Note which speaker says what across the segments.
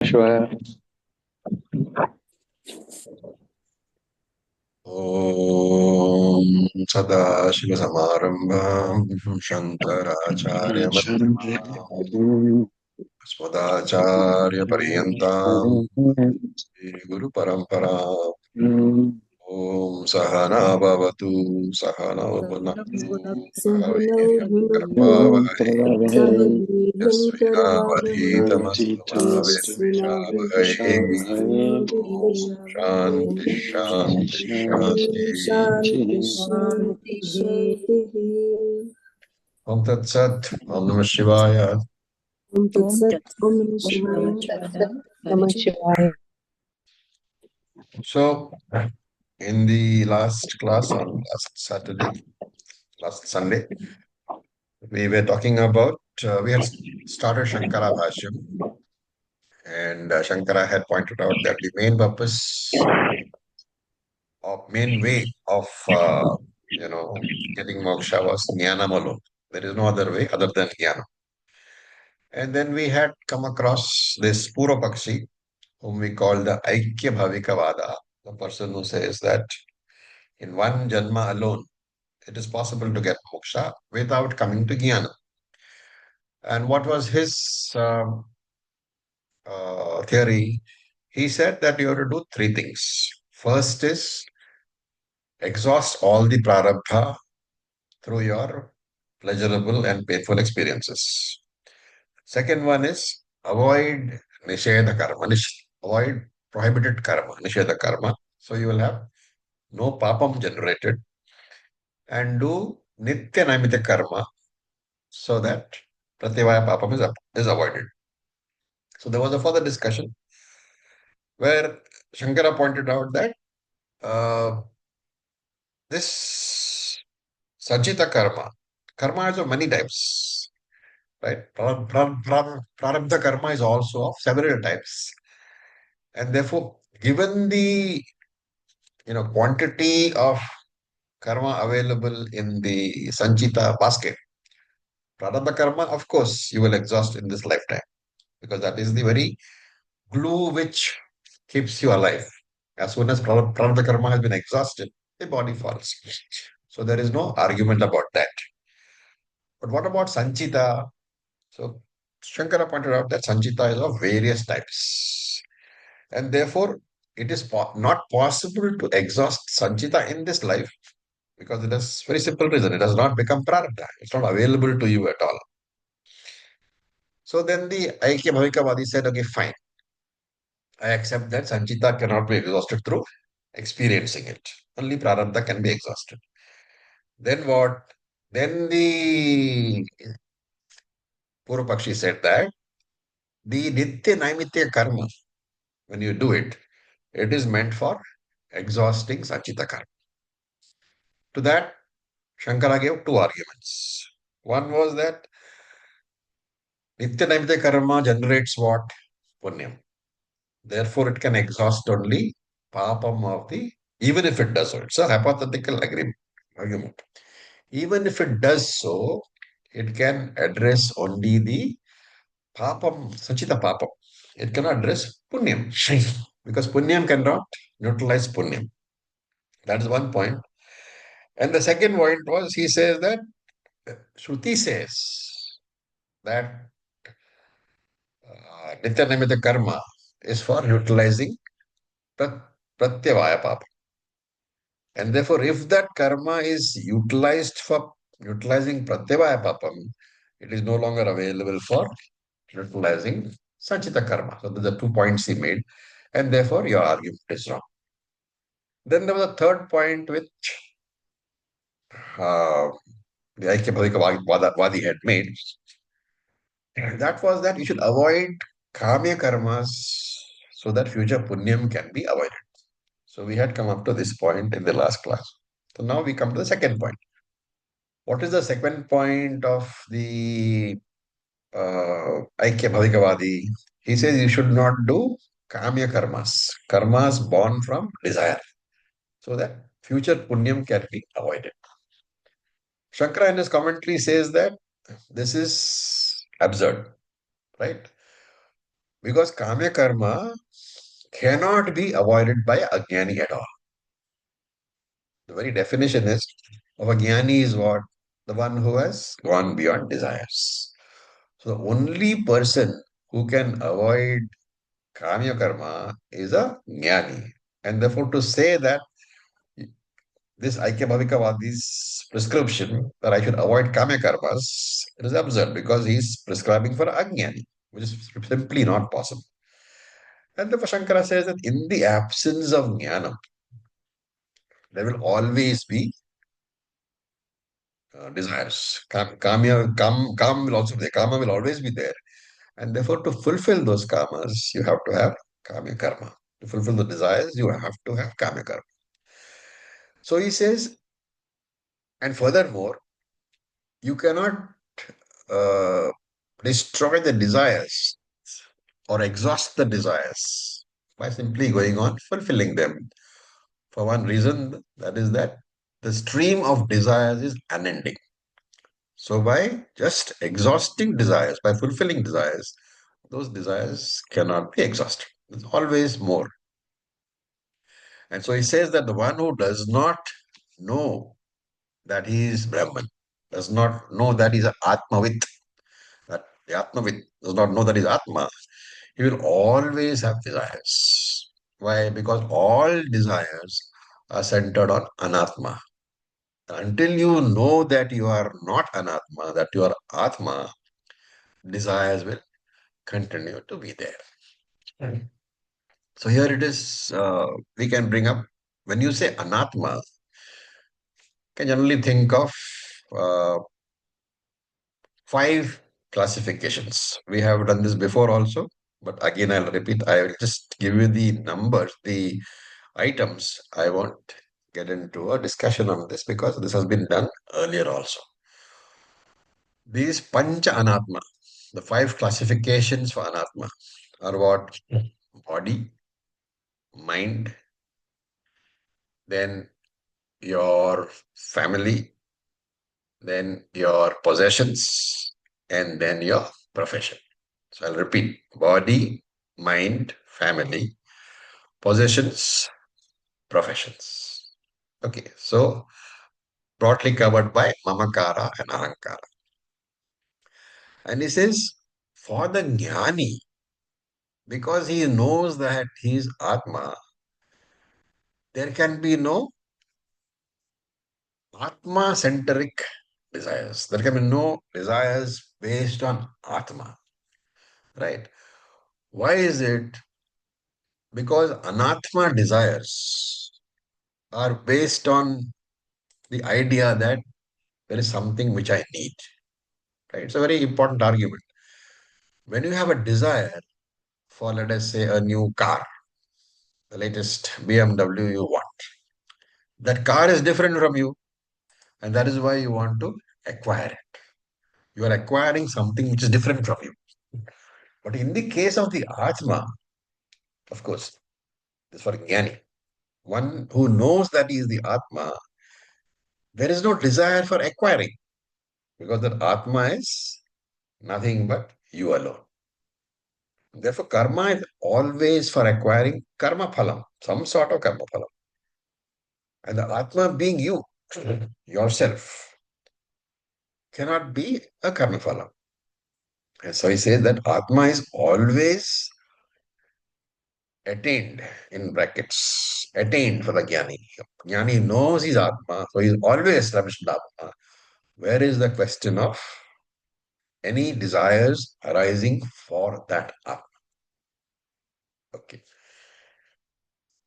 Speaker 1: Shivaya.
Speaker 2: ॐ सदाशिवसमारम्भां शङ्कराचार्यमध्यमाम् अस्मदाचार्यपर्यन्तां श्रीगुरुपरम्पराम् ॐ सहना भवतु सहनौ भुनक्तु सह
Speaker 3: सहनौ भुनक्तु
Speaker 2: वीर्यङ्करवावहै
Speaker 3: सह वीर्यं करवावहै
Speaker 2: यस्विनावधीतमस्तु मा विद्विषावहै ॐ
Speaker 3: तेजस्विनावधीतमस्तु
Speaker 2: शान्ति शान्ति शान्ति
Speaker 3: शान्तिः
Speaker 2: ॐ तत्सत् ॐ नमः शिवाय
Speaker 3: ॐ तत्सत् ॐ नमः शिवाय
Speaker 4: Namah Shivaya.
Speaker 2: So, in the last class on last Sunday, we were talking about, we had started Shankara Bhashyam, and Shankara had pointed out that the main purpose or main way of, getting moksha was jnanam alone. There is no other way other than jnana. And then we had come across this Purva Pakshi, whom we call the Aikya Bhavika Vada, the person who says that in one Janma alone, it is possible to get moksha without coming to jnana. And what was his theory? He said that you have to do three things. First is exhaust all the prarabdha through your pleasurable and painful experiences. Second one is avoid nishedha karma, avoid prohibited karma, nishedha karma. So you will have no papam generated, and do nitya naimita karma so that pratyavaya papam is avoided. So there was a further discussion where Shankara pointed out that uh, this Sanchita karma has of many types, right? Prarabdha karma is also of several types. And therefore, given the quantity of karma available in the Sanchita basket, Prarabdha karma, of course, you will exhaust in this lifetime because that is the very glue which keeps you alive. As soon as prarabdha karma has been exhausted, the body falls. So there is no argument about that. But what about Sanchita? So Shankara pointed out that Sanchita is of various types. And therefore, it is not possible to exhaust Sanchita in this life because it has very simple reason. It has not become prarabdha. It's not available to you at all. So then the Aikya Bhavikavadi said, okay, fine. I accept that Sanchita cannot be exhausted through experiencing it. Only prarabdha can be exhausted. Then what? Then the Purvapakshi said that the Nitya Naimitya karma, when you do it, it is meant for exhausting Sanchita karma. To that, Shankara gave two arguments. One was that Nitya Naimitya karma generates what? Punyam. Therefore, it can exhaust only papam of the, even if it does so. It's a hypothetical argument. Even if it does so, it can address only the papam, sanchita papam. It cannot address punyam because punyam cannot neutralize punyam. That is one point. And the second point was he says that Shruti says that Nitya Nimitta karma is for neutralizing pratyavaya papa. And therefore, if that karma is utilized for neutralizing pratyavaya papam, it is no longer available for neutralizing sanchita karma. So, those are 2 points he made, and therefore, your argument is wrong. Then there was a third point which uh, the Aikya Bhavika Vadi had made. That was that you should avoid kamya karmas so that future punyam can be avoided. So, we had come up to this point in the last class. So, now we come to the second point. What is the second point of the Aikya Bhavikavadi? He says you should not do kamya karmas born from desire, so that future punyam can be avoided. Shankara in his commentary says that this is absurd, right? Because Kamya Karma cannot be avoided by Ajnani at all. The very definition is of a Jnani is what? The one who has gone beyond desires. So the only person who can avoid Kamya Karma is a Jnani. And therefore to say that this Aikya Bhavikavadi's prescription that I should avoid Kamya Karmas, it is absurd because he is prescribing for Ajnani, which is simply not possible. And therefore Shankara says that in the absence of Jnanam, there will always be desires. Kam will also be there. Kama will always be there. And therefore, to fulfill those kamas, you have to have kamya karma. To fulfill the desires, you have to have kamya karma. So he says, and furthermore, you cannot uh, destroy the desires or exhaust the desires by simply going on fulfilling them. For one reason, that is that the stream of desires is unending. So by just exhausting desires, by fulfilling desires, those desires cannot be exhausted. There's always more. And so he says that the one who does not know that he is Brahman, does not know that he is an Atmavit, that the Atmavit does not know that he is Atma, he will always have desires. Why? Because all desires are centered on Anatma. Until you know that you are not Anatma, that you are Atma, desires will continue to be there. Mm. So here it is, we can bring up, when you say Anatma, can generally think of uh, five classifications. We have done this before also, but again I'll repeat. I will just give you the numbers, the items. I won't get into a discussion on this because this has been done earlier also. These Pancha Anatma, the five classifications for Anatma, are what? Body, mind, then your family, then your possessions, and then your profession. So I'll repeat: body, mind, family, possessions, professions. Okay, so broadly covered by Mamakara and Ahankara. And he says, for the Jnani, because he knows that he is Atma, there can be no Atma centric desires. There can be no desires based on Atma. Right? Why is it? Because Anatma desires are based on the idea that there is something which I need. Right? It's a very important argument. When you have a desire for, let us say, a new car, the latest BMW you want, that car is different from you, and that is why you want to acquire it. You are acquiring something which is different from you. But in the case of the Atma, of course, this is for Jnani, one who knows that he is the Atma, there is no desire for acquiring because that Atma is nothing but you alone. Therefore, karma is always for acquiring karma phalam, some sort of karma phalam. And the Atma being you, yourself, cannot be a karma phalam. And so he says that Atma is always attained, in brackets, attained for the Jnani. Jnani knows his Atma, so he is always established in Atma. Where is the question of any desires arising for that Atma? Okay.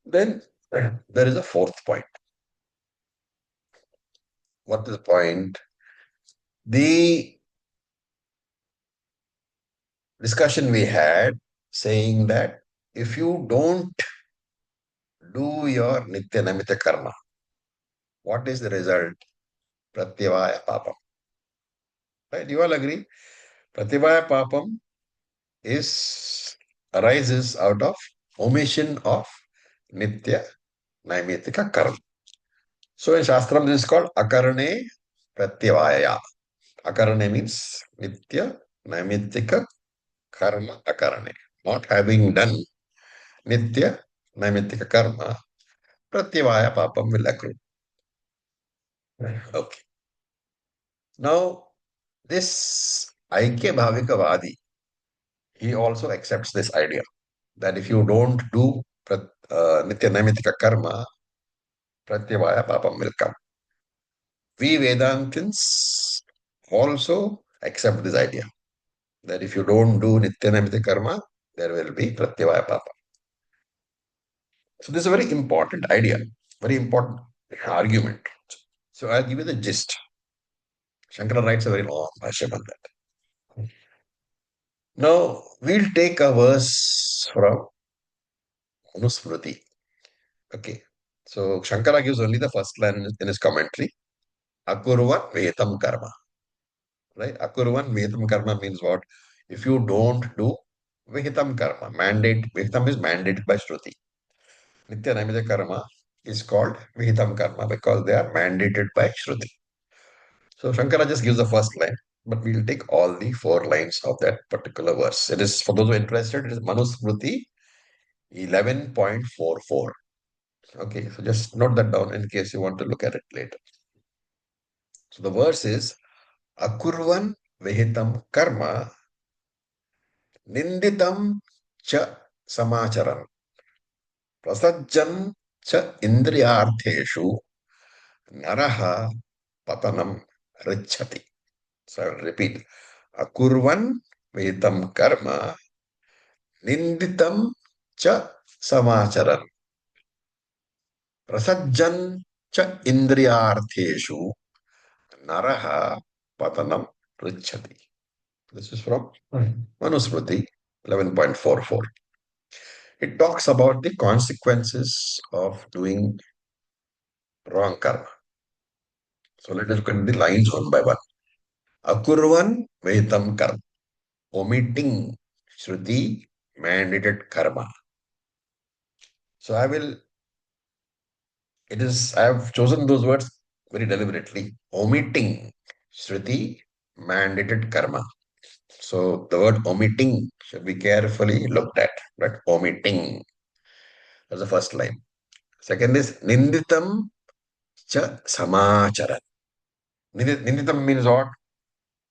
Speaker 2: Then there is a fourth point. What is the point? The discussion we had saying that if you don't do your Nitya Namita Karma, what is the result? Pratyavaya Papam. Right? You all agree? Pratyavaya Papam is arises out of omission of Nitya Naimitika Karma. So in Shastram, this is called Akarane Pratyavaya. Akarane means Nitya Naimitika Karma Akarane. not having done nitya naimittika karma, pratyavaya papam will accrue. Okay. Now, this Aikya Bhavikavadi, he also accepts this idea that if you don't do nitya naimittika karma, pratyavaya papam will come. We Vedantins also accept this idea that if you don't do nitya naimittika karma, there will be pratyavaya papa. So this is a very important idea, very important argument. So I'll give you the gist. Shankara writes a very long bhashyam on that. Now we'll take a verse from Manusmriti. Okay. So Shankara gives only the first line in his commentary. Akurvan vetam karma. Right? Akurvan vetam karma means what? If you don't do vihitam karma, mandate, vihitam is mandated by Shruti. Nitya Naimita karma is called vihitam karma because they are mandated by Shruti. So Shankara just gives the first line, but we'll take all the four lines of that particular verse. It is, for those who are interested, it is Manusmriti 11.44. Okay, so just note that down in case you want to look at it later. So the verse is Akurvan Vehitam Karma Ninditam Cha Samacharan Prasajjan Cha Indriyartheshu Naraha Patanam Richati. So I will repeat. Akurvan Vehitam Karma Ninditam Cha Samacharan Prasajjan Cha Indriyartheshu Naraha Patanam Richati. This is from Manusmriti 11.44. It talks about the consequences of doing wrong karma. So let us look at the lines one by one. Akurvan Vetam Karma. Omitting Shruti mandated karma. So I have chosen those words very deliberately. Omitting Shruti mandated karma. So the word omitting should be carefully looked at, right? Omitting. That's the first line. Second is Ninditam cha Samacharan. Ninditam means what?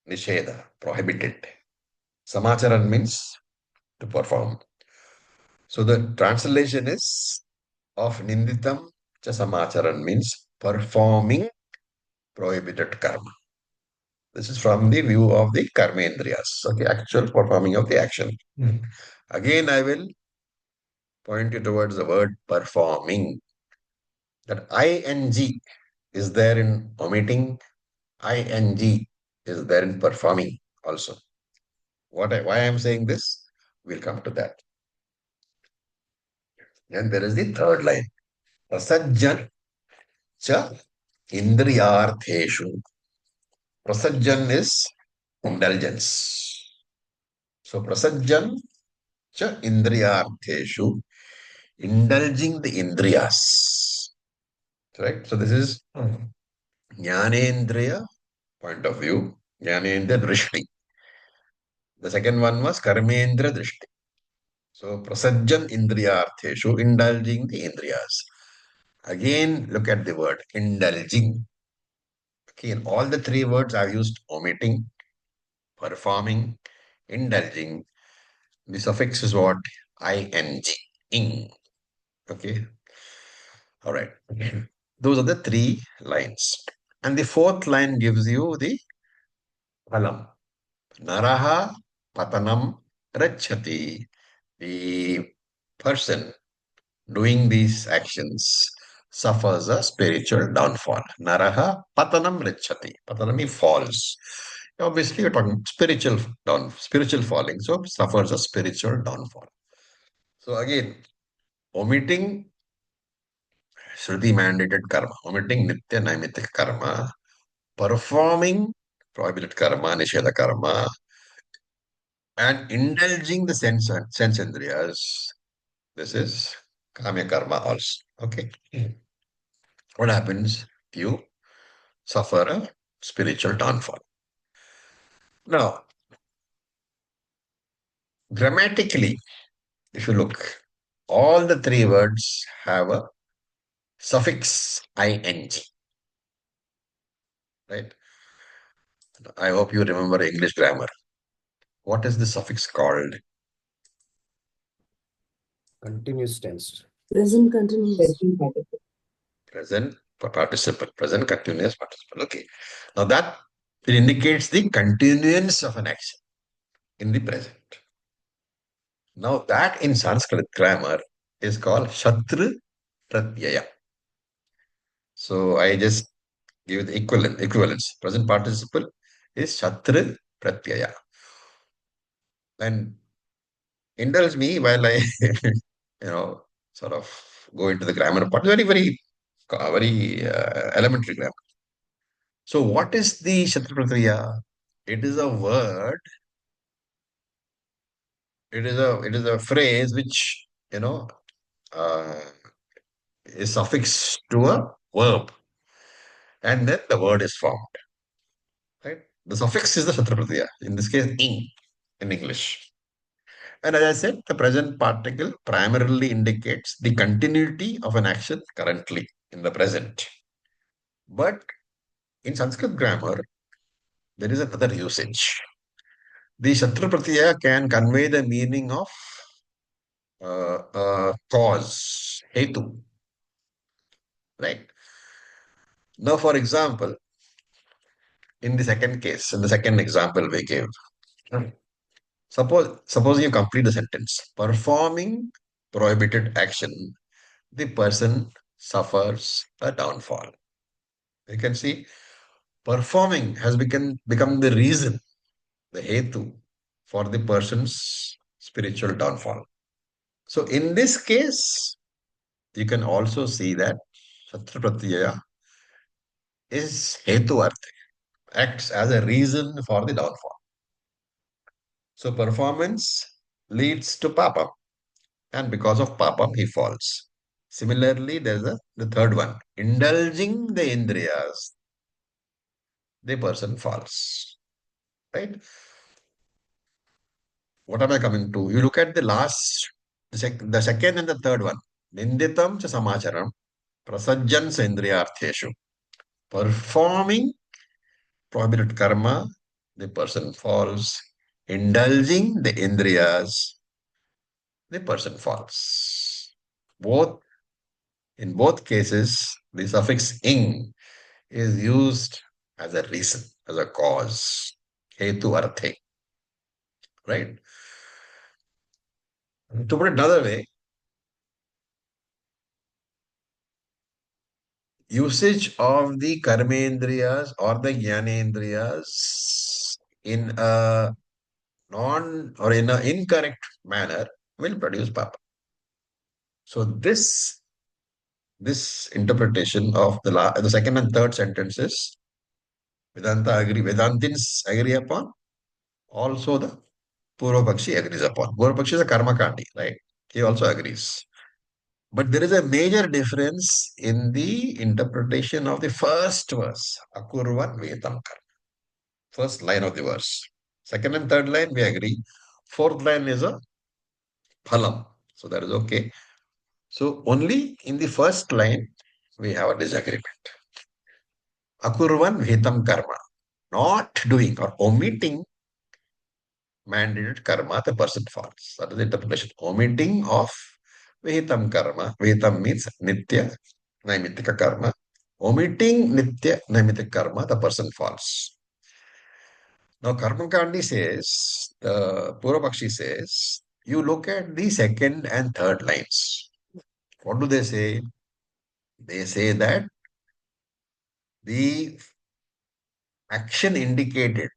Speaker 2: Nisheda, prohibited. Samacharan means to perform. So the translation is of Ninditam cha Samacharan means performing prohibited karma. This is from the view of the karmendriyas, okay, actual performing of the action. Again, I will point you towards the word performing. That ing is there in omitting, ing is there in performing also. Why I am saying this, we'll come to that. Then there is the third line. Prasajjan cha indriyartheshu. Prasajjan is indulgence. So prasajjan cha indriyartheshu, indulging the indriyas. Right? So this is Jnanendriya point of view, Jnanendra Drishti. The second one was Karmendra Drishti. So Prasajjan Indriyartheshu, indulging the Indriyas. Again, look at the word indulging. Okay, in all the three words I've used omitting, performing, indulging. The suffix is what? ing. Ing. Okay. All right. Those are the three lines. And the fourth line gives you the phalam. Naraha patanam rachati. The person doing these actions suffers a spiritual downfall. Naraha patanam rachati. Patanam falls. Obviously, you're talking spiritual falling. So suffers a spiritual downfall. So again, omitting Shruti mandated karma, omitting Nitya Naimitic karma, performing prohibited karma, Nisheda karma, and indulging the sense indriyas. This is Kamya karma also. Okay. What happens? You suffer a spiritual downfall. Now, Grammatically, if you look, all the three words have a suffix ing, right? I hope you remember English grammar. What is the suffix called?
Speaker 1: Continuous tense.
Speaker 3: Present continuous.
Speaker 2: Present participle, present continuous participle. Okay. Now that it indicates the continuance of an action in the present. Now that in Sanskrit grammar is called Shatru Pratyaya. So I just give the equivalence. Present participle is Shatru Pratyaya. And indulge me while I, sort of go into the grammar part. Very elementary grammar. So what is the Shatru Pratyaya? It is a word. It is a phrase which uh, is suffixed to a verb, and then the word is formed. Right? The suffix is the Shatrapratiya. In this case, ing in English. And as I said, the present particle primarily indicates the continuity of an action currently in the present. But in Sanskrit grammar, there is another usage. The Shatrapratiya can convey the meaning of cause, hetu, right? Now, for example, in the second case, in the second example we gave, suppose you complete the sentence. Performing prohibited action, the person suffers a downfall. You can see performing has become the reason, the hetu for the person's spiritual downfall. So in this case, you can also see that Shatra Pratyaya is hetu artha, acts as a reason for the downfall. So performance leads to papa, and because of papa, he falls. Similarly, there's the third one, indulging the indriyas, the person falls. Right? What am I coming to? You look at the last, the second and the third one. Ninditam cha samacharam, prasajjan sendriyartheshu. Performing prohibited karma, the person falls. Indulging the indriyas, the person falls. In both cases, the suffix ing is used as a reason, as a cause. Hetu arthe. Right? To put it another way, usage of the karmendriyas or the jnanendriyas in a non or in an incorrect manner will produce papa. So this interpretation of the second and third sentences, Vedantins agree upon, also the Purvapakshi agrees upon. Purvapakshi is a karma kandi, right? He also agrees. But there is a major difference in the interpretation of the first verse, Akurvan Vetam Karma. First line of the verse. Second and third line, we agree. Fourth line is a phalam. So that is okay. So only in the first line, we have a disagreement. Akurvan Vetam Karma. Not doing or omitting mandated karma, the person falls. That is the interpretation. Omitting of Vihitam karma. Vihitam means nitya, naimittika karma. Omitting nitya, naimittika karma, the person falls. Now, Karma Kandi says, the Purvapakshi says, you look at the second and third lines. What do they say? They say that the action indicated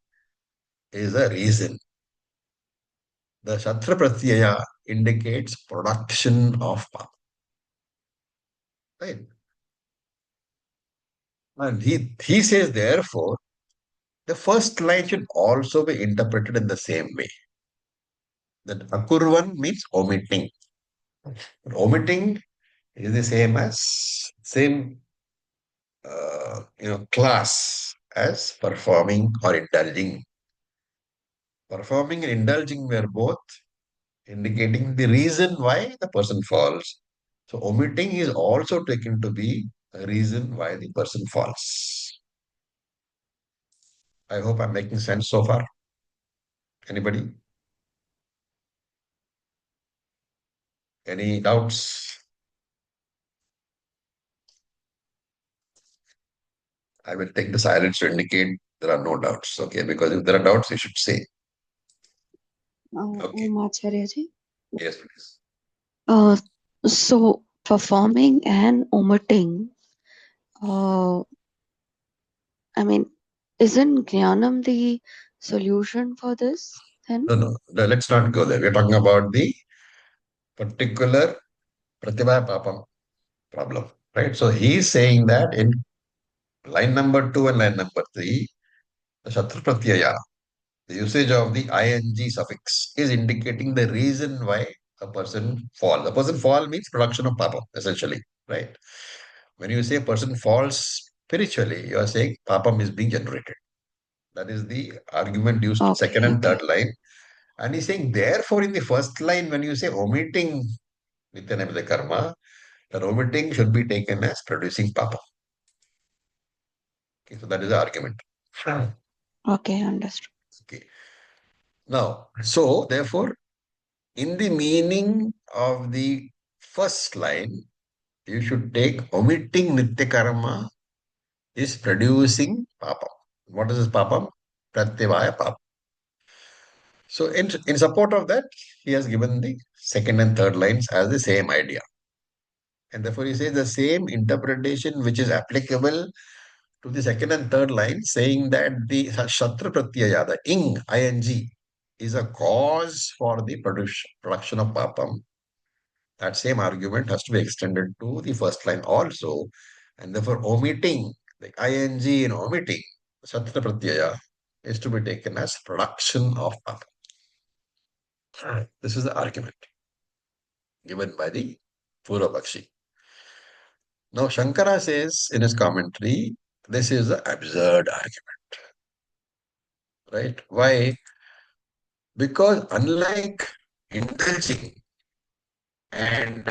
Speaker 2: is a reason. The Shatra Pratyaya indicates production of path. Right? And he says, therefore, the first line should also be interpreted in the same way. That akurvan means omitting. But omitting is the same class as performing or indulging. Performing and indulging were both indicating the reason why the person falls. So omitting is also taken to be a reason why the person falls. I hope I'm making sense so far. Anybody? Any doubts? I will take the silence to indicate there are no doubts. Okay, because if there are doubts, you should say. Okay.
Speaker 4: Acharyaji.
Speaker 2: Yes, please.
Speaker 4: So performing and omitting, I mean, isn't Jnanam the solution for this then?
Speaker 2: No, let's not go there. We're talking about the particular Pratibha Papam problem, right? So he's saying that in line number 2 and line number 3, the Shatra Pratyaya, the usage of the ing suffix is indicating the reason why a person falls. A person fall means production of papa, essentially, right? When you say a person falls spiritually, you are saying papam is being generated. That is the argument used in second and third line. And he's saying, therefore, in the first line, when you say omitting Nityanabhida karma, the omitting should be taken as producing papa. Okay, so that is the argument.
Speaker 4: Okay, understood.
Speaker 2: Okay. Now, so therefore, in the meaning of the first line, you should take omitting Nitya karma is producing papa. What is this papa? Pratyavaya papa. So in support of that, he has given the second and third lines as the same idea. And therefore he says the same interpretation which is applicable to the second and third line, saying that the Shatra Pratyaya, the ing, is a cause for the production of papam. That same argument has to be extended to the first line also. And therefore omitting, the ing in omitting, Shatra Pratyaya, is to be taken as production of papam. This is the argument given by the Purvapakshi. Now Shankara says in his commentary, this is an absurd argument. Right? Why? Because unlike indulging and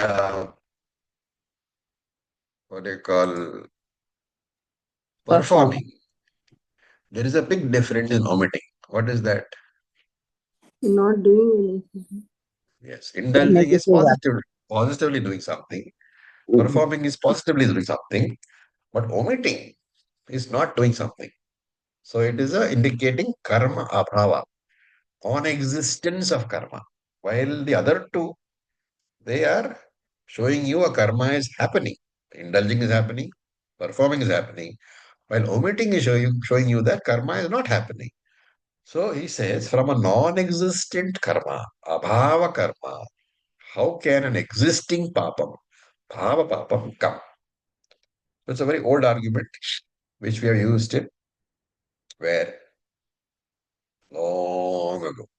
Speaker 2: what they call performing, there is a big difference in omitting. What is that?
Speaker 3: Not doing anything.
Speaker 2: Yes, indulging is positively doing something. Performing is positively doing something, but omitting is not doing something. So it is indicating karma abhava, non-existence of karma. While the other two, they are showing you a karma is happening. Indulging is happening, performing is happening, while omitting is showing you that karma is not happening. So he says, from a non-existent karma, abhava karma, how can an existing papam, bhava papam come? It's a very old argument which we have used it where long ago.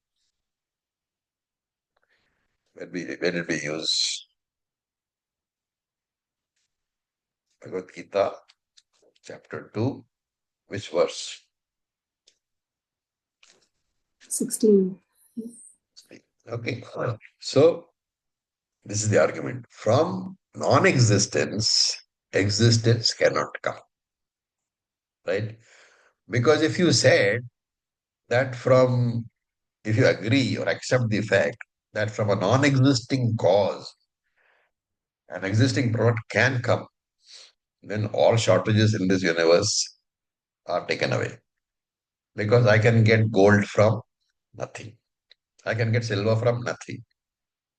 Speaker 2: When did we use Bhagavad Gita, chapter 2, which verse?
Speaker 3: 16.
Speaker 2: Okay. So this is the argument. From non-existence, existence cannot come. Right? Because if you said that if you agree or accept the fact that from a non-existing cause, an existing product can come, then all shortages in this universe are taken away. Because I can get gold from nothing. I can get silver from nothing.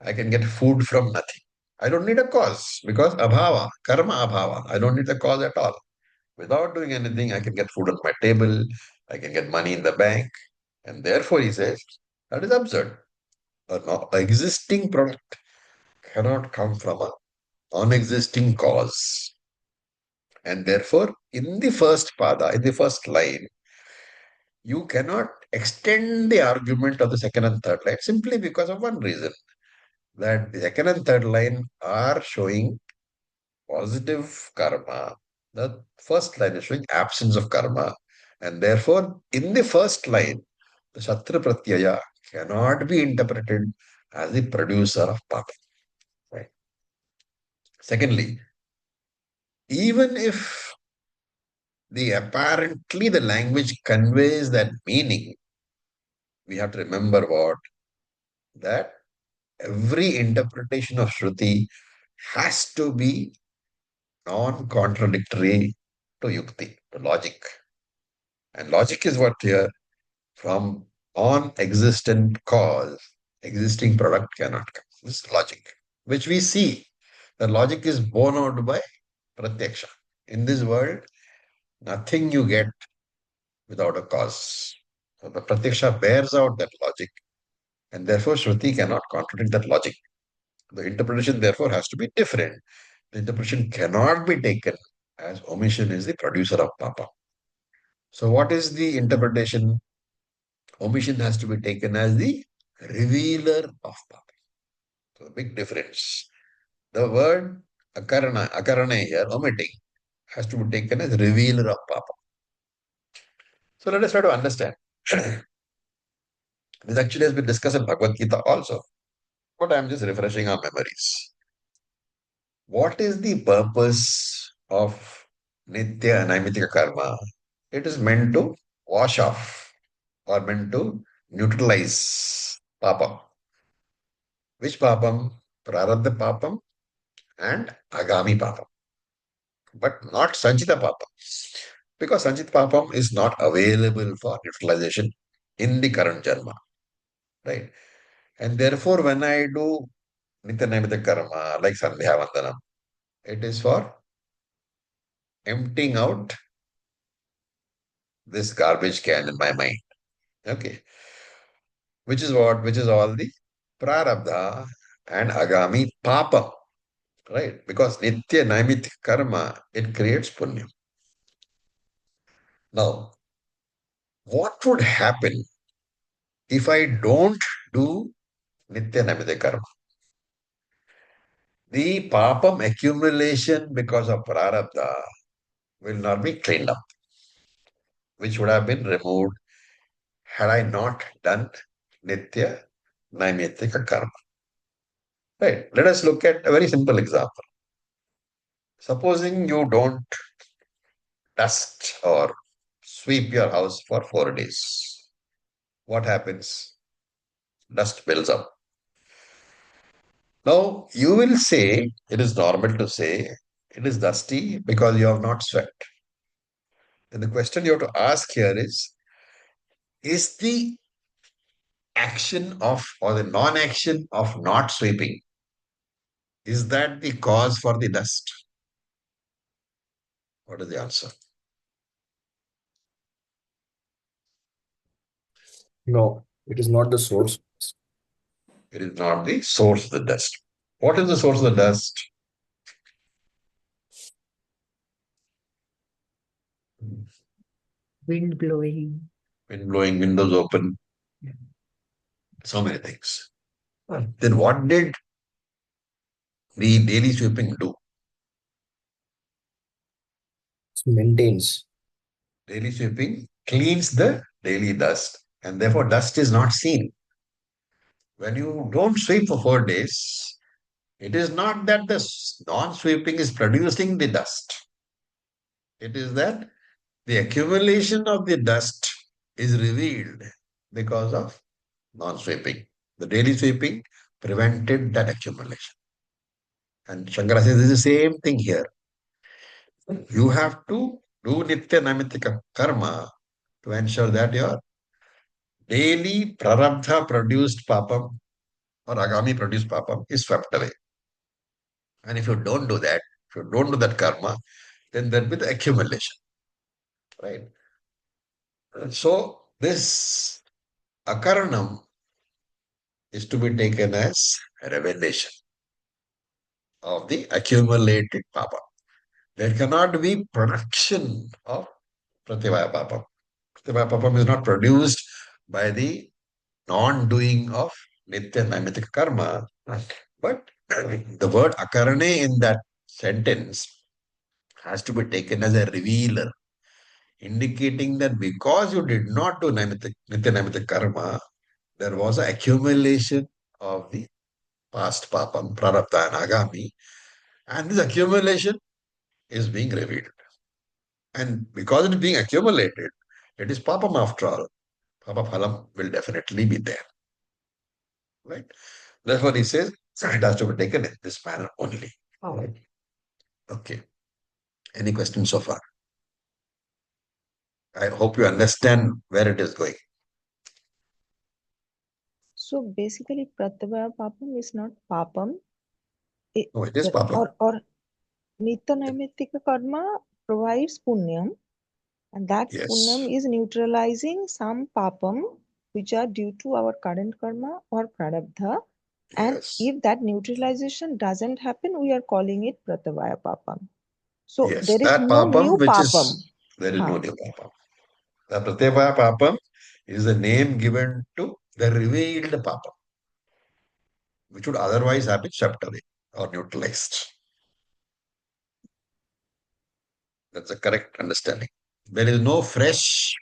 Speaker 2: I can get food from nothing. I don't need a cause because abhava, karma abhava. I don't need the cause at all. Without doing anything, I can get food on my table. I can get money in the bank. And therefore, he says, that is absurd. A existing product cannot come from a non-existing cause. And therefore, in the first pada, in the first line, you cannot extend the argument of the second and third line simply because of one reason, that the second and third line are showing positive karma. The first line is showing absence of karma. And therefore, in the first line, the Shatra Pratyaya cannot be interpreted as the producer of papa. Right. Secondly, even if apparently the language conveys that meaning, we have to remember what that every interpretation of Shruti has to be non-contradictory to Yukti, to logic. And logic is what here from non-existent cause, existing product cannot come. This is logic, which we see. The logic is borne out by pratyaksha. In this world, nothing you get without a cause. So the pratyaksha bears out that logic, and therefore Shruti cannot contradict that logic. The interpretation, therefore, has to be different. The interpretation cannot be taken as omission is the producer of papa. So, what is the interpretation? Omission has to be taken as the revealer of papa. So, the big difference. The word akarana here, omitting, has to be taken as revealer of papa. So, let us try to understand. This actually has been discussed in Bhagavad Gita also, but I am just refreshing our memories. What is the purpose of Nitya and Naimittika karma? It is meant to wash off or meant to neutralize papam. Which papam? Prarabdha papam and Agami papam. But not Sanchita papam. Because Sanchita papam is not available for neutralization in the current Janma. Right? And therefore, when I do Nitya Naimittika karma like Sandhya Vandanam, it is for emptying out this garbage can in my mind. Okay. Which is what? Which is all the prarabdha and agami papa. Right? Because nitya naimit karma, it creates punya. Now, what would happen if I don't do nitya naimit karma? The papam accumulation because of prarabdha will not be cleaned up, which would have been removed had I not done nitya naimitika karma. Right. Let us look at a very simple example. Supposing you don't dust or sweep your house for 4 days. What happens? Dust builds up. Now, you will say, it is normal to say, it is dusty because you have not swept. Then the question you have to ask here is the action of or the non-action of not sweeping, is that the cause for the dust? What is the answer?
Speaker 1: No, it is not the source.
Speaker 2: It is not the source of the dust. What is the source of the dust?
Speaker 5: Wind blowing.
Speaker 2: Wind blowing, windows open, so many things. Then what did the daily sweeping do?
Speaker 1: It maintains.
Speaker 2: Daily sweeping cleans the daily dust, and therefore dust is not seen. When you don't sweep for 4 days, it is not that the non-sweeping is producing the dust. It is that the accumulation of the dust is revealed because of non-sweeping. The daily sweeping prevented that accumulation. And Shankara says this is the same thing here. You have to do Nitya Naimittika karma to ensure that your daily prarabdha produced papam or agami produced papam is swept away. And if you don't do that, if you don't do that karma, then there'll be the accumulation. Right? And so this akaranam is to be taken as a revelation of the accumulated papa. There cannot be production of prativaya papam. Prativaya papam is not produced by the non-doing of nitya naimittika karma, but the word akarane in that sentence has to be taken as a revealer, indicating that because you did not do nitya naimittika karma, there was an accumulation of the past papam, prarabdha and agami. And this accumulation is being revealed. And because it is being accumulated, it is papam after all. Papa phalam will definitely be there. Right? Therefore, he says it has to be taken in this manner only. All right. Okay. Any questions so far? I hope you understand where it is going.
Speaker 5: So basically, Pratyabhaya Papam is not Papam.
Speaker 2: No, it is papam.
Speaker 5: Or Nitya Naimittika Karma provides Punyam, and that
Speaker 2: Yes.
Speaker 5: Punyam is neutralizing some Papam which are due to our current karma or Prarabdha. And
Speaker 2: Yes.
Speaker 5: if that neutralization doesn't happen, we are calling it Pratyabhaya Papam. So
Speaker 2: Yes.
Speaker 5: there is
Speaker 2: That
Speaker 5: no
Speaker 2: papam
Speaker 5: new
Speaker 2: which
Speaker 5: Papam.
Speaker 2: is, there is no
Speaker 5: Huh.
Speaker 2: new papam. The Pratyabhaya papam is the name given to the revealed papam, which would otherwise have been swept away or neutralized. That's the correct understanding. There is no fresh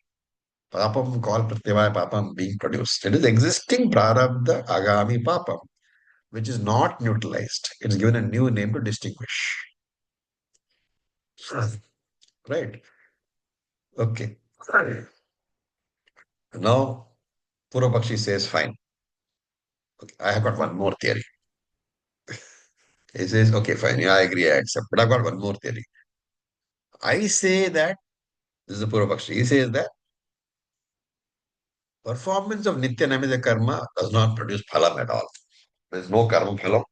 Speaker 2: papam called Pratyabhaya papam being produced. It is existing prarabdha agami papam, which is not neutralized. It's given a new name to distinguish. Right. Okay. Now, Purvapakshi says, fine. Okay, I have got one more theory. He says, okay, fine. Yeah, I agree, I accept. But I've got one more theory. I say that, this is the Purvapakshi, he says that performance of Nitya Namita Karma does not produce phalam at all. There is no karma phalam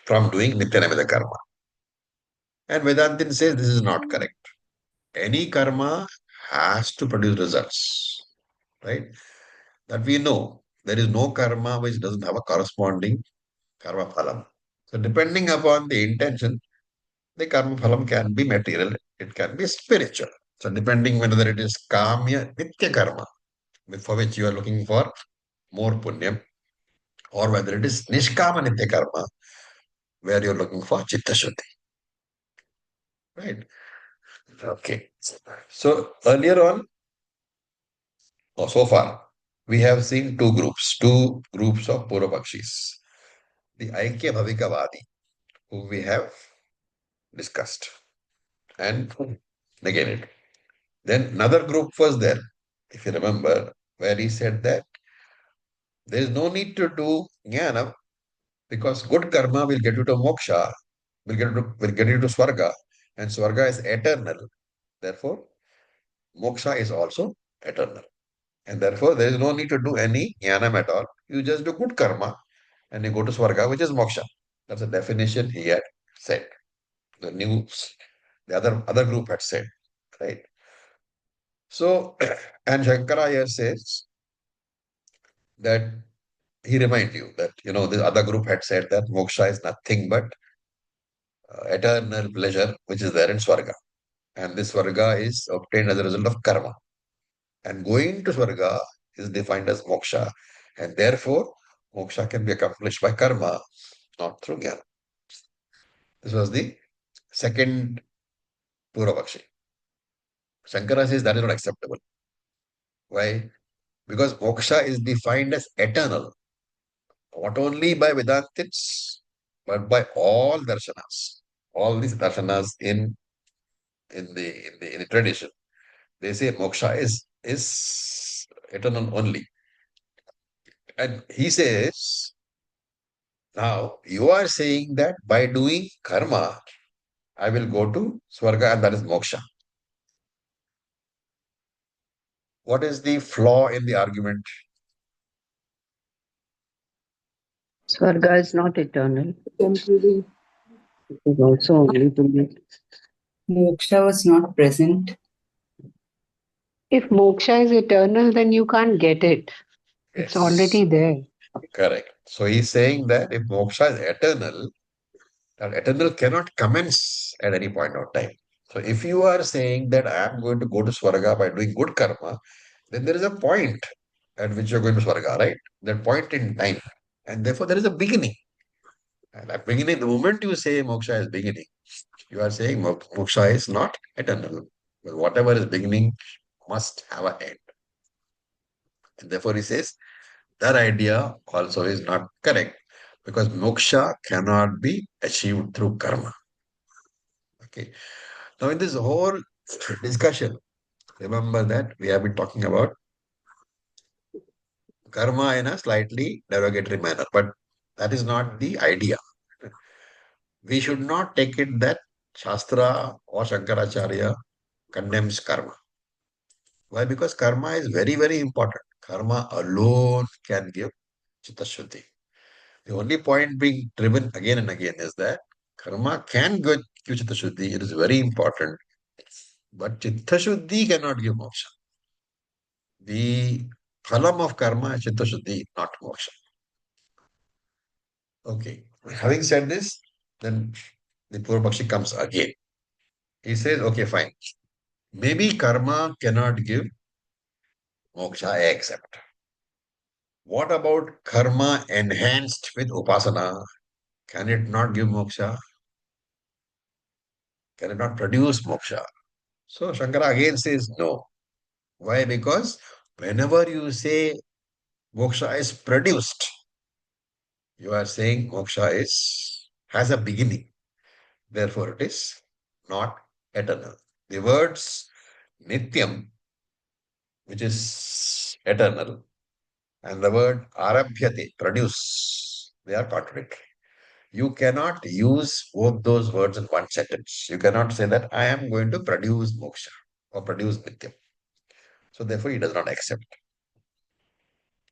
Speaker 2: from doing Nitya Namita Karma. And Vedantin says this is not correct. Any karma has to produce results, right? That we know. There is no karma which doesn't have a corresponding karma phalam. So depending upon the intention, the karma phalam can be material, it can be spiritual. So depending whether it is kamya nitya karma, for which you are looking for more punyam, or whether it is nishkama nitya karma, where you're looking for chitta shuddhi. Right? Okay. So earlier on, or so far, we have seen two groups of Purvapakshis. The Aikya Bhavikavadi, who we have discussed and negated. Then another group was there, if you remember, where he said that there is no need to do jnana because good karma will get you to moksha, will get you to swarga, and swarga is eternal. Therefore, moksha is also eternal. And therefore, there is no need to do any jnanam at all. You just do good karma and you go to swarga, which is moksha. That's the definition he had said. The other group had said, right? So, and Shankara here says that he reminds you that, the other group had said that moksha is nothing but eternal pleasure, which is there in Swarga. And this Swarga is obtained as a result of karma. And going to Swarga is defined as moksha. And therefore, moksha can be accomplished by karma, not through jnana. This was the second Purvapakshi. Shankara says that is not acceptable. Why? Because moksha is defined as eternal, not only by Vedantins, but by all darshanas. All these darshanas in the tradition, they say moksha is eternal only. And he says, now you are saying that by doing karma, I will go to swarga and that is moksha. What is the flaw in the argument?
Speaker 6: Swarga is not eternal.
Speaker 3: Temporary.
Speaker 6: It is also only to be.
Speaker 7: Moksha was not present.
Speaker 6: If moksha is eternal, then you can't get it. It's already there.
Speaker 2: Correct. So he's saying that if moksha is eternal, that eternal cannot commence at any point of time. So if you are saying that I am going to go to Swarga by doing good karma, then there is a point at which you're going to Swarga, right? That point in time. And therefore there is a beginning. And that beginning, the moment you say moksha is beginning, you are saying moksha is not eternal. But whatever is beginning must have an end. And therefore he says, that idea also is not correct because moksha cannot be achieved through karma. Okay. Now, in this whole discussion, remember that we have been talking about karma in a slightly derogatory manner, but that is not the idea. We should not take it that Shastra or Shankaracharya condemns karma. Why? Because karma is very, very important. Karma alone can give chitta shuddhi. The only point being driven again and again is that karma can give chitta shuddhi. It is very important. But chitta shuddhi cannot give moksha. The phalam of karma is chitta shuddhi, not moksha. Okay. Having said this, then the Purvapakshi comes again. He says, okay, fine. Maybe karma cannot give moksha, I accept. What about karma enhanced with upasana? Can it not give moksha? Can it not produce moksha? So Shankara again says no. Why? Because whenever you say moksha is produced, you are saying moksha has a beginning. Therefore, it is not eternal. The words nityam, which is eternal, and the word arabhyate, produce, they are contradictory. You cannot use both those words in one sentence. You cannot say that I am going to produce moksha or produce nityam. So therefore, he does not accept.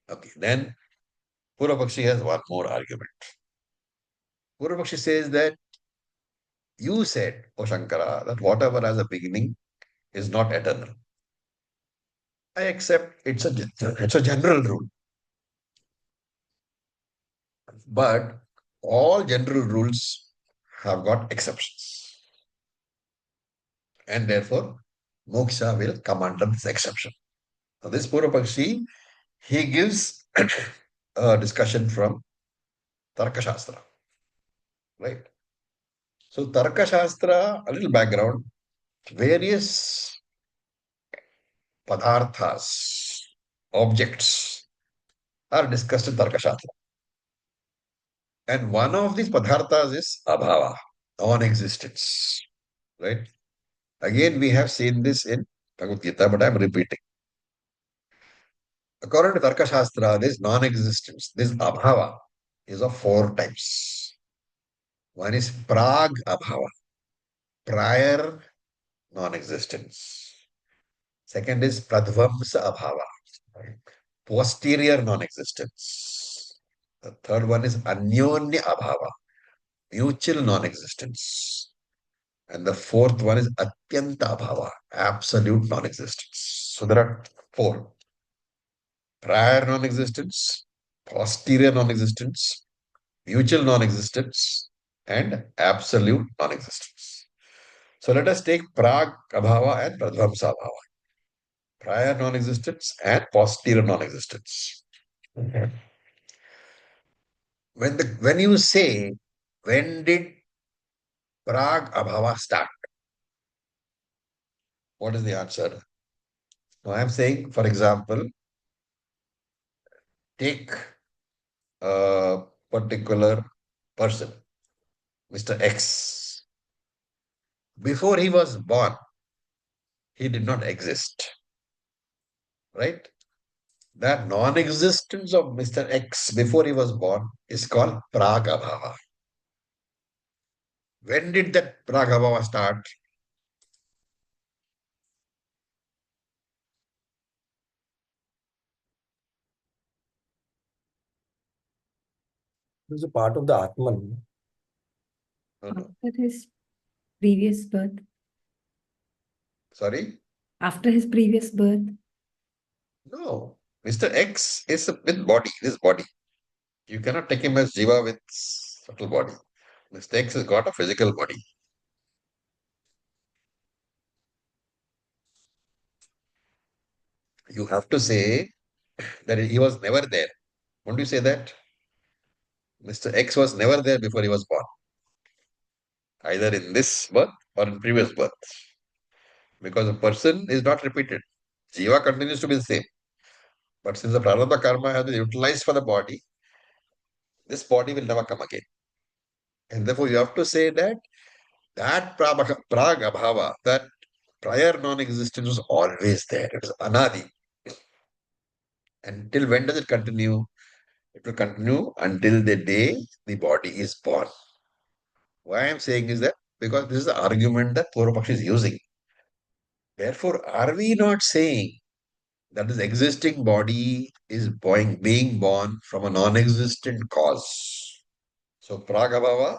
Speaker 2: Okay, then Purvapakshi has one more argument. Purvapakshi says that you said, O Shankara, that whatever has a beginning is not eternal. I accept it's a general rule. But all general rules have got exceptions. And therefore, moksha will come under this exception. Now, this Purvapakshi, he gives a discussion from Tarka Shastra. Right? So, Tarka Shastra, a little background, various padarthas, objects are discussed in Tarka Shastra. And one of these padarthas is abhava, non-existence. Right? Again, we have seen this in Bhagavad Gita, but I am repeating. According to Tarka Shastra, this non-existence, this abhava, is of four types. One is prag abhava, prior non-existence. Second is pradvamsa abhava, posterior non-existence. The third one is anyonya abhava, mutual non-existence. And the fourth one is atyanta abhava, absolute non-existence. So there are four. Prior non-existence, posterior non-existence, mutual non-existence, and absolute non-existence. So let us take prag abhava and pradvamsa abhava. Prior non-existence and posterior non-existence. Okay. When you say, when did prag abhava start? What is the answer? Now I am saying, for example, take a particular person, Mr. X. Before he was born, he did not exist. Right? That non-existence of Mr. X before he was born is called pragabhava. When did that pragabhava start?
Speaker 1: It is a part of the Atman.
Speaker 2: No, no.
Speaker 8: After his previous birth.
Speaker 2: Sorry?
Speaker 8: After his previous birth.
Speaker 2: No. Mr. X is with body, this body. You cannot take him as Jiva with subtle body. Mr. X has got a physical body. You have to say that he was never there. Won't you say that? Mr. X was never there before he was born. Either in this birth or in previous birth. Because a person is not repeated. Jiva continues to be the same. But since the prarabdha karma has been utilized for the body, this body will never come again. And therefore, you have to say that prag-abhava, that prior non-existence was always there. It is anadi. Until when does it continue? It will continue until the day the body is born. Why I am saying is that because this is the argument that Purvapakshi is using. Therefore, are we not saying that this existing body is being born from a non-existent cause? So, Pragabhava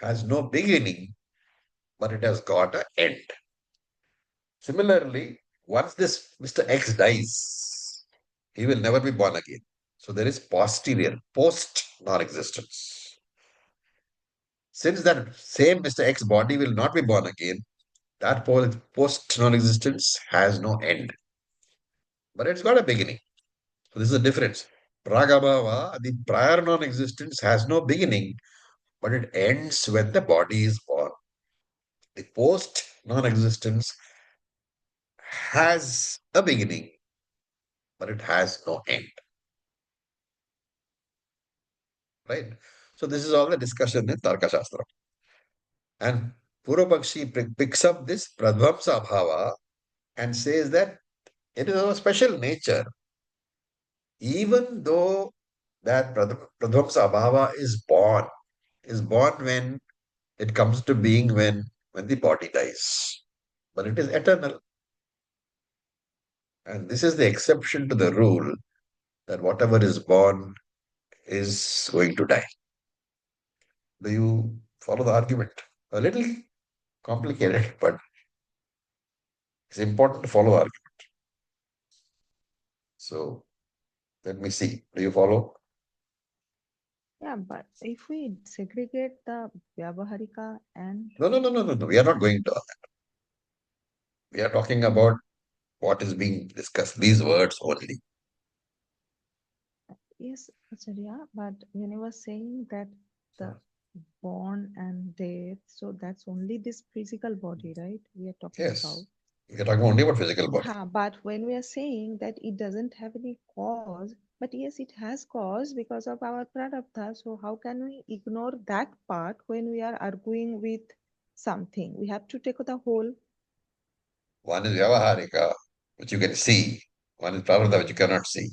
Speaker 2: has no beginning, but it has got an end. Similarly, once this Mr. X dies, he will never be born again. So, there is posterior, post non-existence. Since that same Mr. X body will not be born again, that post non-existence has no end. But it's got a beginning. So this is the difference. Pragabhava, the prior non-existence, has no beginning, but it ends when the body is born. The post non-existence has a beginning, but it has no end. Right? So this is all the discussion in Tarka Shastra. And Purvapakshi picks up this Pradvamsa Bhava and says that it is of a special nature. Even though that Pradvamsa Bhava is born when it comes to being when the body dies. But it is eternal. And this is the exception to the rule that whatever is born is going to die. Do you follow the argument? A little complicated, but it's important to follow the argument. So let me see. Do you follow?
Speaker 5: Yeah, but if we segregate the Vyavaharika and
Speaker 2: No. We are not going to that. We are talking about what is being discussed, these words only.
Speaker 5: yes, Acharya, but when you were saying that the born and death, so that's only this physical body, right? We are talking
Speaker 2: Yes.
Speaker 5: about.
Speaker 2: We are talking only about physical body.
Speaker 5: But when we are saying that it doesn't have any cause, but yes, it has cause because of our prarabdha. So how can we ignore that part when we are arguing with something? We have to take the whole.
Speaker 2: One is Vyavaharika, which you can see. One is Prarabdha, which you cannot see.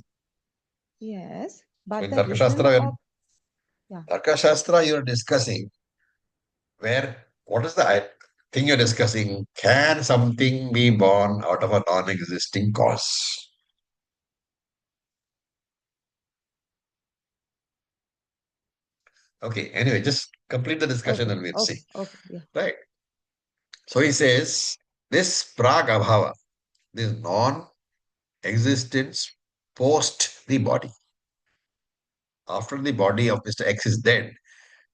Speaker 5: Yes,
Speaker 2: So
Speaker 5: but
Speaker 2: in
Speaker 5: the reason
Speaker 2: Tarkashastra,
Speaker 5: of yeah.
Speaker 2: Tarkashastra, you're discussing what is the thing you're discussing? Can something be born out of a non-existing cause? Okay, anyway, just complete the discussion
Speaker 5: Okay,
Speaker 2: and we'll see.
Speaker 5: okay, yeah.
Speaker 2: Right. So he says, this prag-abhava, this non-existence post the body. After the body of Mr. X is dead,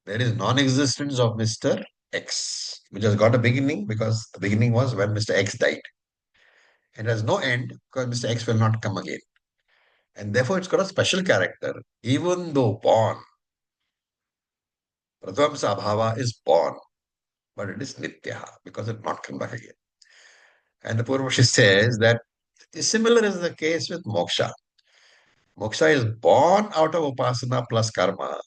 Speaker 2: there is non-existence of Mr. X, which has got a beginning because the beginning was when Mr. X died. It has no end because Mr. X will not come again. And therefore, it's got a special character. Even though born, Pradvamsa Bhava is born, but it is Nitya because it will not come back again. And the Purvashi says that similar is the case with moksha. Moksha is born out of upasana plus karma,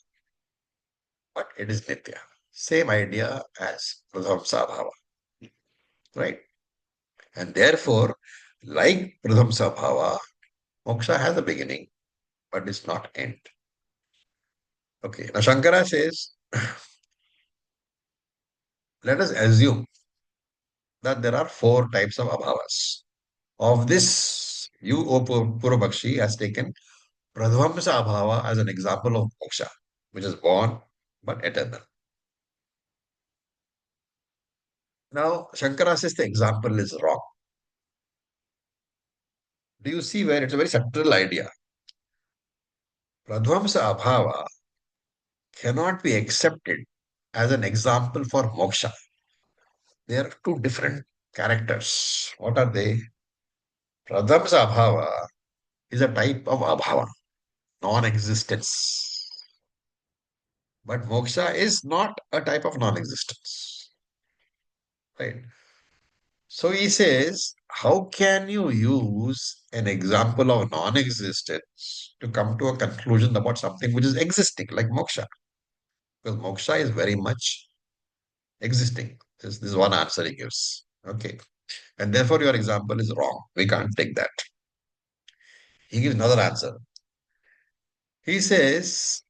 Speaker 2: but it is Nitya. Same idea as Pradvamsa Bhava. Right? And therefore, like Pradhamsa Bhava, moksha has a beginning, but it's not end. Okay, now Shankara says, let us assume that there are four types of abhavas. Of this, you, O Purvabakshi, has taken Pradhamsa Abhava as an example of moksha, which is born but eternal. Now, Shankara says the example is wrong. Do you see where it's a very subtle idea? Pradhamsa Abhava cannot be accepted as an example for moksha. They are two different characters. What are they? Pradhamsa Abhava is a type of abhava, non-existence. But moksha is not a type of non-existence. Right? So he says, how can you use an example of non-existence to come to a conclusion about something which is existing, like moksha? Because moksha is very much existing. This is one answer he gives. Okay. And therefore your example is wrong. We can't take that. He gives another answer. He says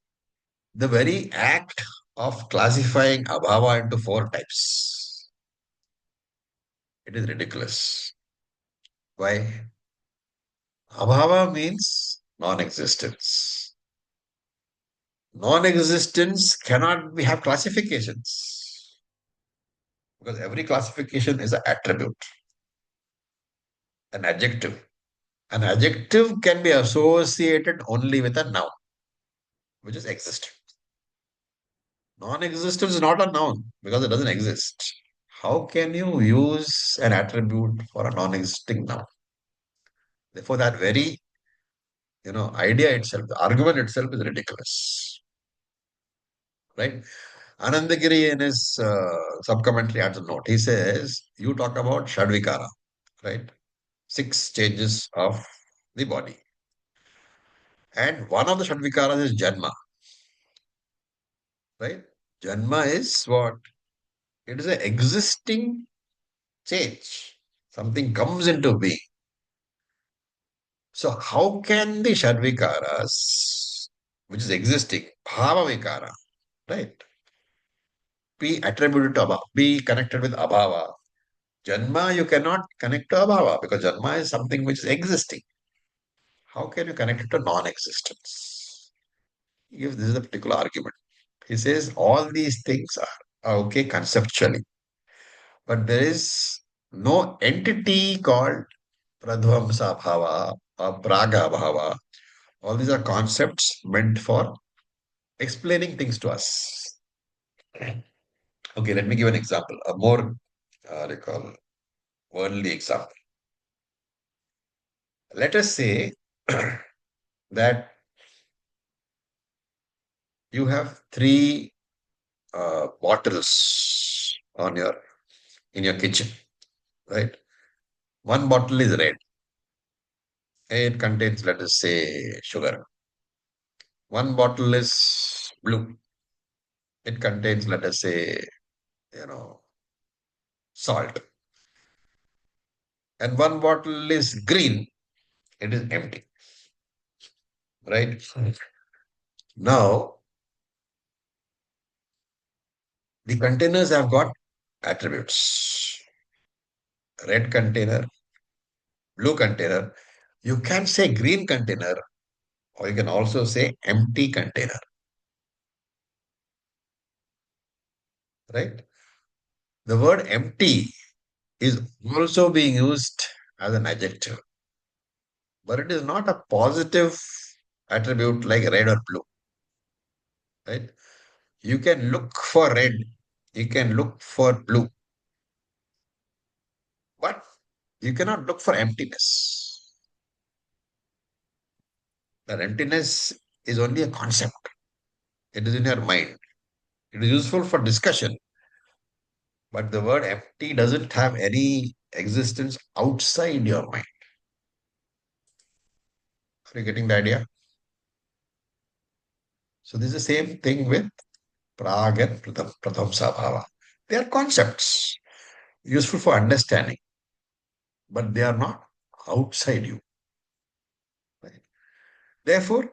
Speaker 2: the very act of classifying abhava into four types, it is ridiculous. Why? Abhava means non-existence. Non-existence cannot have classifications because every classification is an attribute, an adjective. An adjective can be associated only with a noun, which is existent. Non-existence is not a noun because it doesn't exist. How can you use an attribute for a non-existing noun? Therefore, that very idea itself, the argument itself is ridiculous. Right? Anandagiri in his sub-commentary adds a note. He says, you talk about Shadvikara, right? 6 changes of the body. And one of the Shadvikaras is Janma, right? Janma is what? It is an existing change. Something comes into being. So how can the Shadvikaras, which is existing, Bhava Vikara, right? Be attributed to Abhava, be connected with Abhava. Janma you cannot connect to Abhava because Janma is something which is existing. How can you connect it to non-existence? If this is a particular argument. He says all these things are okay conceptually, but there is no entity called Pradvamsa Bhava or Praga Bhava. All these are concepts meant for explaining things to us. Okay, let me give an example, a more recall worldly example. Let us say that you have 3 bottles in your kitchen, right? One bottle is red. It contains, let us say, sugar. One bottle is blue. It contains, let us say, salt. And one bottle is green. It is empty, right? Now, the containers have got attributes. Red container, blue container. You can say green container, or you can also say empty container, right? The word empty is also being used as an adjective, but it is not a positive attribute like red or blue, right? You can look for red, you can look for blue, but you cannot look for emptiness. That emptiness is only a concept. It is in your mind. It is useful for discussion, but the word empty doesn't have any existence outside your mind. Are you getting the idea? So this is the same thing with Prag and Pratamsa Bhava. They are concepts useful for understanding, but they are not outside you. Right? Therefore,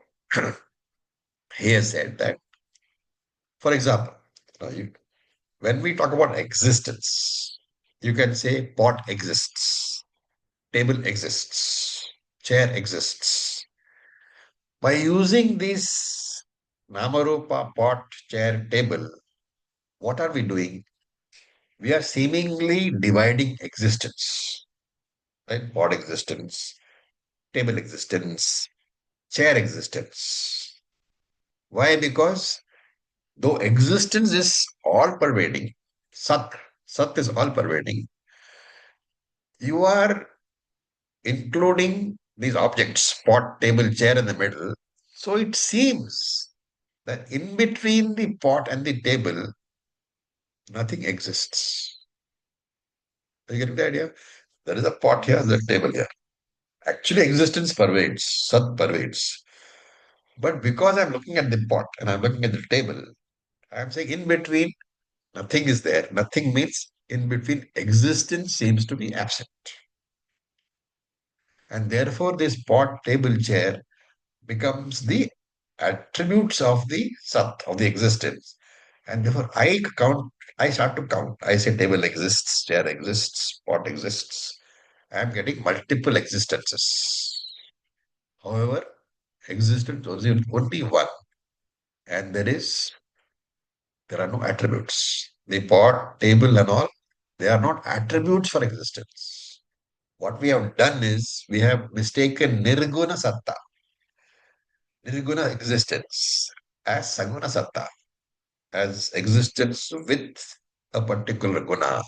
Speaker 2: he has said that, for example, when we talk about existence, you can say pot exists, table exists, chair exists. By using these Namarupa, pot, chair, table, what are we doing? We are seemingly dividing existence, right? Pot existence, table existence, chair existence. Why? Because though existence is all pervading, Sat is all pervading, you are including these objects, pot, table, chair in the middle. So it seems that in between the pot and the table, nothing exists. Are you getting the idea? There is a pot here, there's a table here. Actually, existence pervades, Sat pervades. But because I'm looking at the pot and I'm looking at the table, I'm saying in between, nothing is there. Nothing means in between, existence seems to be absent. And therefore, this pot, table, chair becomes the attributes of the Sat, of the existence. And therefore, I start to count. I say table exists, chair exists, pot exists. I am getting multiple existences. However, existence is only one, and there are no attributes. The pot, table, and all, they are not attributes for existence. What we have done is we have mistaken nirguna satta, nirguna existence, as saguna satta, as existence with a particular guna,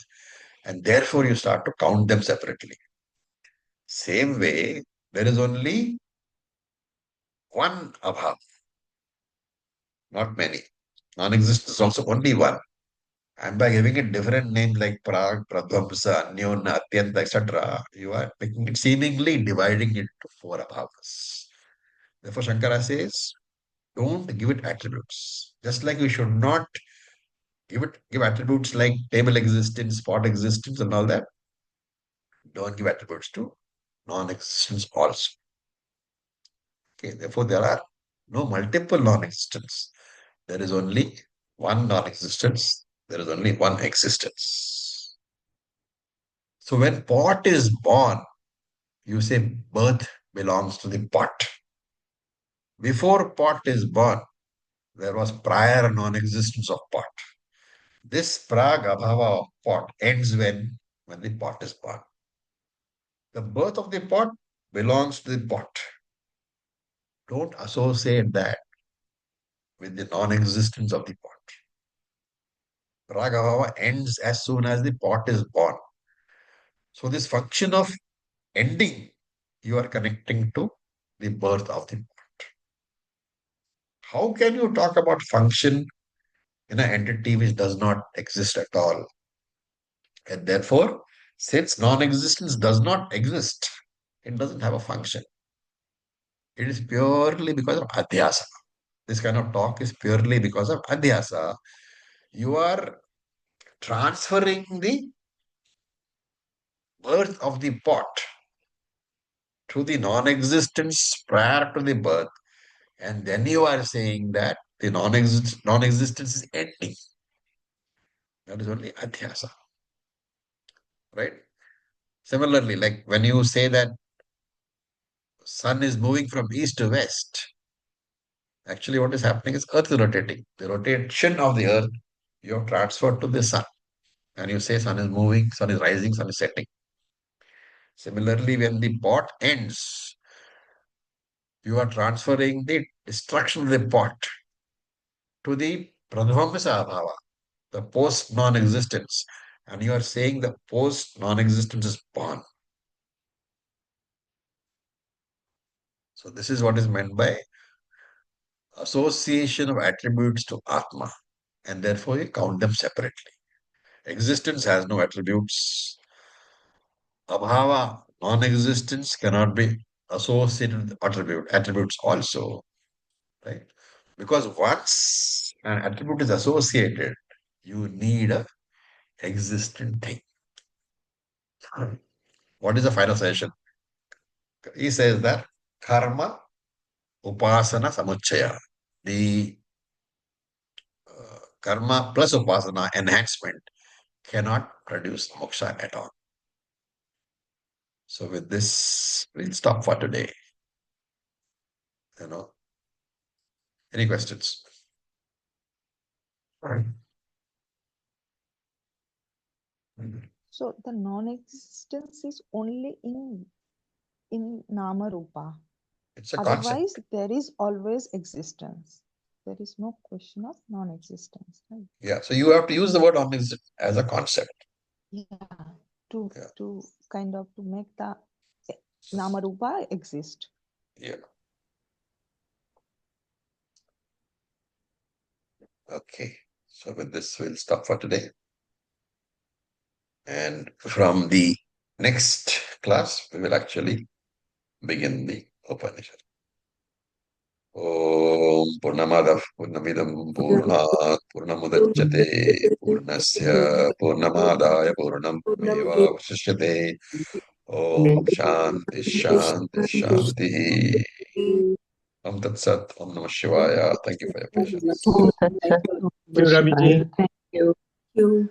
Speaker 2: and therefore you start to count them separately. Same way, there is only one abhav, not many. Non-existence is also only one. And by giving it different names like Prag, Pradvamsa, Anyona, Atyanta, etc., you are making it seemingly dividing it to four abhavas. Therefore, Shankara says, don't give it attributes. Just like we should not give attributes like table existence, spot existence, and all that. Don't give attributes to non-existence also. Okay, therefore, there are no multiple non-existence. There is only one non-existence. There is only one existence. So when pot is born, you say birth belongs to the pot. Before pot is born, there was prior non-existence of pot. This prag abhava of pot ends when the pot is born. The birth of the pot belongs to the pot. Don't associate that with the non-existence of the pot. Prag abhava ends as soon as the pot is born. So this function of ending, you are connecting to the birth of the pot. How can you talk about function in an entity which does not exist at all? And therefore, since non-existence does not exist, it doesn't have a function. It is purely because of adhyasa. This kind of talk is purely because of adhyasa. You are transferring the birth of the pot to the non-existence prior to the birth, and then you are saying that the non-existence is ending. That is only adhyasa, right? Similarly, like when you say that sun is moving from east to west, actually what is happening is earth is rotating. The rotation of the earth you have transferred to the sun. And you say sun is moving, sun is rising, sun is setting. Similarly, when the pot ends, you are transferring the destruction of the pot to the pradvamsa bhava, the post non-existence. And you are saying the post non-existence is born. So this is what is meant by association of attributes to Atma. And therefore you count them separately. Existence has no attributes. Abhava, non-existence, cannot be associated with attributes also, right? Because once an attribute is associated, you need a existent thing. What is the final session? He says that karma, upasana, samuchaya, the karma plus upasana enhancement cannot produce moksha at all. So with this, we'll stop for today. Any questions?
Speaker 5: So the non-existence is only in Nama Rupa.
Speaker 2: It's a concept.
Speaker 5: Otherwise, there is always existence. There is no question of non-existence, right?
Speaker 2: Yeah, so you have to use the word non-existent as a concept.
Speaker 5: Yeah, to kind of to make the Nama Rupa exist.
Speaker 2: Yeah. Okay. So with this, we'll stop for today. And from the Next class, we will actually begin the Upanishad. Om Purnamadav Purnamidam Purnat Purnamudachyate Purnasya Purnamadaya Purnam Meva Vasishyate. Om Shanti Shanti Shanti. Om Tat Sat. Om Namah Shivaya. Thank you for your patience.
Speaker 6: Thank you, Ramiji. Thank you.
Speaker 3: You.